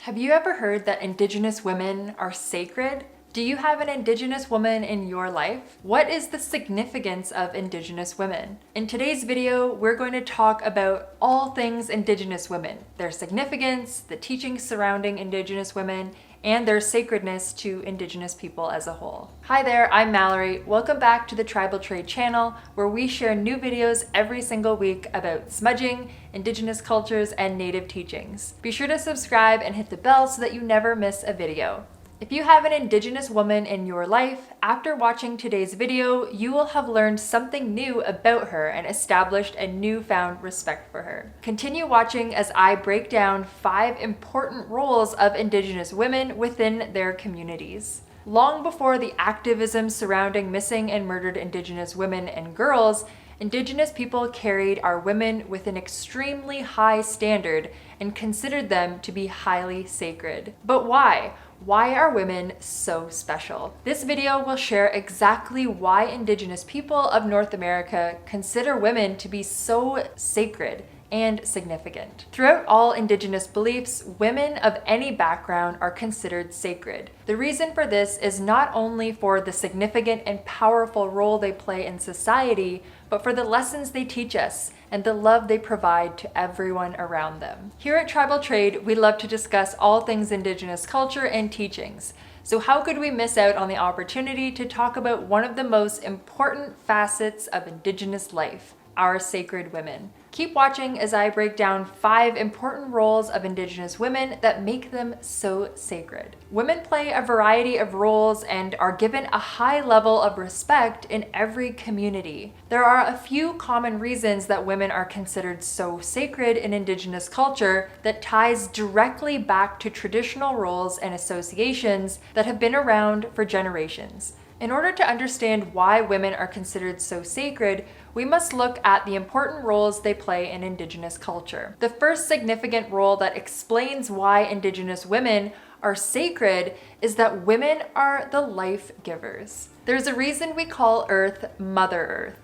Have you ever heard that Indigenous women are sacred? Do you have an Indigenous woman in your life? What is the significance of Indigenous women? In today's video, we're going to talk about all things Indigenous women, their significance, the teachings surrounding Indigenous women, and their sacredness to Indigenous people as a whole. Hi there, I'm Mallory. Welcome back to the Tribal Trade channel, where we share new videos every single week about smudging, Indigenous cultures, and Native teachings. Be sure to subscribe and hit the bell so that you never miss a video. If you have an Indigenous woman in your life, after watching today's video, you will have learned something new about her and established a newfound respect for her. Continue watching as I break down 5 important roles of Indigenous women within their communities. Long before the activism surrounding missing and murdered Indigenous women and girls, Indigenous people carried our women with an extremely high standard and considered them to be highly sacred. But why? Why are women so special? This video will share exactly why Indigenous people of North America consider women to be so sacred and significant. Throughout all Indigenous beliefs, women of any background are considered sacred. The reason for this is not only for the significant and powerful role they play in society, but for the lessons they teach us and the love they provide to everyone around them. Here at Tribal Trade, we love to discuss all things Indigenous culture and teachings. So how could we miss out on the opportunity to talk about one of the most important facets of Indigenous life, our sacred women? Keep watching as I break down 5 important roles of Indigenous women that make them so sacred. Women play a variety of roles and are given a high level of respect in every community. There are a few common reasons that women are considered so sacred in Indigenous culture that ties directly back to traditional roles and associations that have been around for generations. In order to understand why women are considered so sacred, we must look at the important roles they play in Indigenous culture. The first significant role that explains why Indigenous women are sacred is that women are the life givers. There's a reason we call Earth Mother Earth.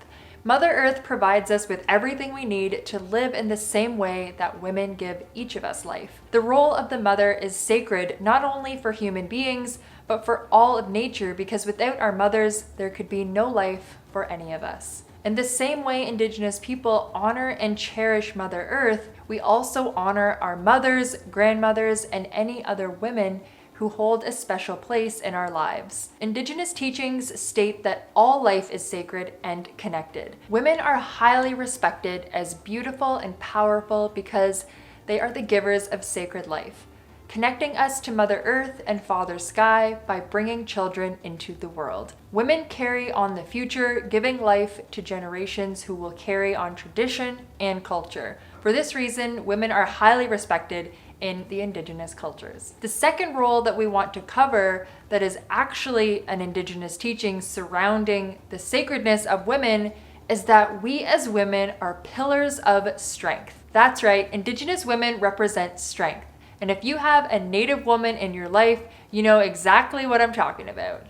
Mother Earth provides us with everything we need to live in the same way that women give each of us life. The role of the mother is sacred not only for human beings, but for all of nature, because without our mothers, there could be no life for any of us. In the same way Indigenous people honor and cherish Mother Earth, we also honor our mothers, grandmothers, and any other women who hold a special place in our lives. Indigenous teachings state that all life is sacred and connected. Women are highly respected as beautiful and powerful because they are the givers of sacred life, connecting us to Mother Earth and Father Sky by bringing children into the world. Women carry on the future, giving life to generations who will carry on tradition and culture. For this reason, women are highly respected in the Indigenous cultures. The second role that we want to cover that is actually an Indigenous teaching surrounding the sacredness of women is that we as women are pillars of strength. That's right, Indigenous women represent strength. And if you have a Native woman in your life, you know exactly what I'm talking about.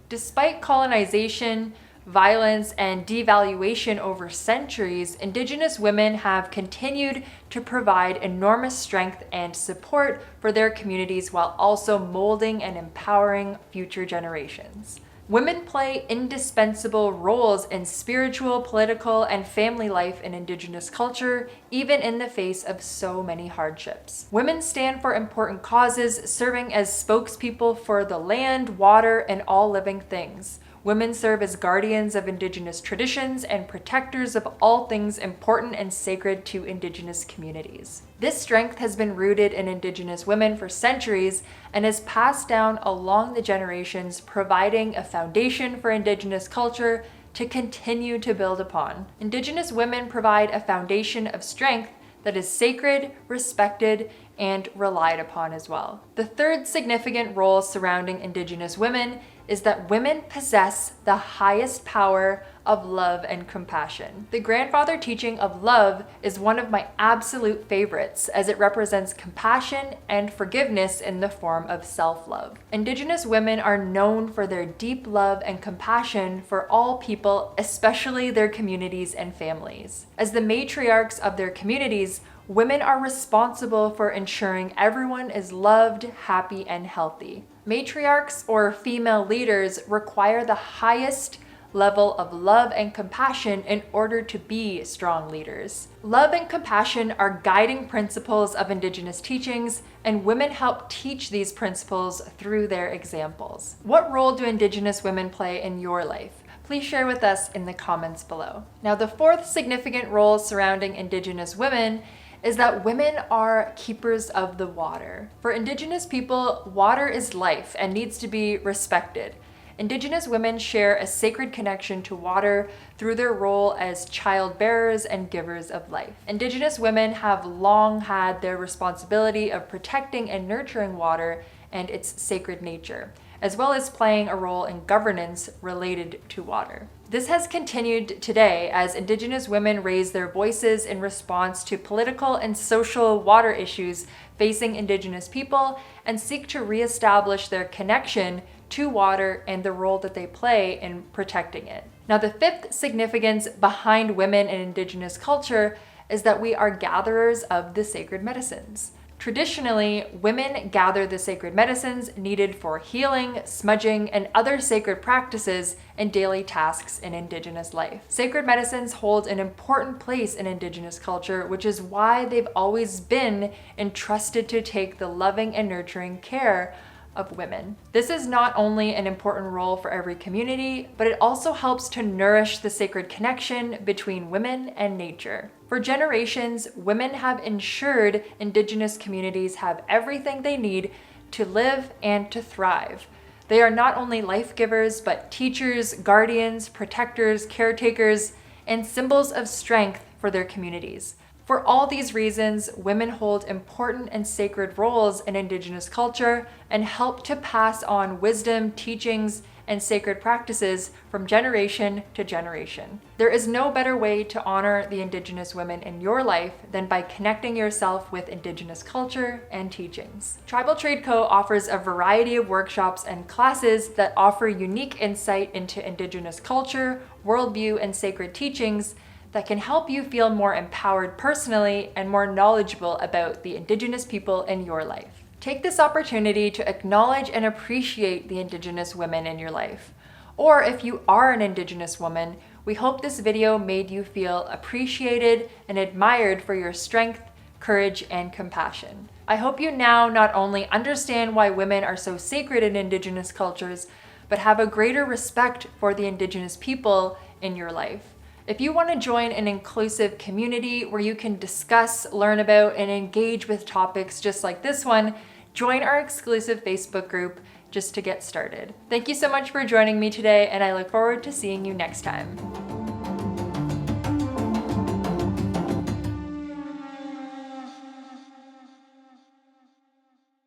Despite colonization, violence, and devaluation over centuries, Indigenous women have continued to provide enormous strength and support for their communities while also molding and empowering future generations. Women play indispensable roles in spiritual, political, and family life in Indigenous culture, even in the face of so many hardships. Women stand for important causes, serving as spokespeople for the land, water, and all living things. Women serve as guardians of Indigenous traditions and protectors of all things important and sacred to Indigenous communities. This strength has been rooted in Indigenous women for centuries and is passed down along the generations, providing a foundation for Indigenous culture to continue to build upon. Indigenous women provide a foundation of strength that is sacred, respected, and relied upon as well. The third significant role surrounding Indigenous women is that women possess the highest power of love and compassion. The grandfather teaching of love is one of my absolute favorites, as it represents compassion and forgiveness in the form of self-love. Indigenous women are known for their deep love and compassion for all people, especially their communities and families. As the matriarchs of their communities, women are responsible for ensuring everyone is loved, happy, and healthy. Matriarchs or female leaders require the highest level of love and compassion in order to be strong leaders. Love and compassion are guiding principles of Indigenous teachings, and women help teach these principles through their examples. What role do Indigenous women play in your life? Please share with us in the comments below. Now, the fourth significant role surrounding Indigenous women is that women are keepers of the water. For Indigenous people, water is life and needs to be respected. Indigenous women share a sacred connection to water through their role as child bearers and givers of life. Indigenous women have long had their responsibility of protecting and nurturing water and its sacred nature, as well as playing a role in governance related to water. This has continued today as Indigenous women raise their voices in response to political and social water issues facing Indigenous people and seek to reestablish their connection to water and the role that they play in protecting it. Now, the fifth significance behind women in Indigenous culture is that we are gatherers of the sacred medicines. Traditionally, women gather the sacred medicines needed for healing, smudging, and other sacred practices and daily tasks in Indigenous life. Sacred medicines hold an important place in Indigenous culture, which is why they've always been entrusted to take the loving and nurturing care of women. This is not only an important role for every community, but it also helps to nourish the sacred connection between women and nature. For generations, women have ensured Indigenous communities have everything they need to live and to thrive. They are not only life givers, but teachers, guardians, protectors, caretakers, and symbols of strength for their communities. For all these reasons, women hold important and sacred roles in Indigenous culture and help to pass on wisdom, teachings, and sacred practices from generation to generation. There is no better way to honor the Indigenous women in your life than by connecting yourself with Indigenous culture and teachings. Tribal Trade Co. offers a variety of workshops and classes that offer unique insight into Indigenous culture, worldview, and sacred teachings that can help you feel more empowered personally and more knowledgeable about the Indigenous people in your life. Take this opportunity to acknowledge and appreciate the Indigenous women in your life. Or if you are an Indigenous woman, we hope this video made you feel appreciated and admired for your strength, courage, and compassion. I hope you now not only understand why women are so sacred in Indigenous cultures, but have a greater respect for the Indigenous people in your life. If you want to join an inclusive community where you can discuss, learn about, and engage with topics just like this one, join our exclusive Facebook group just to get started. Thank you so much for joining me today, and I look forward to seeing you next time.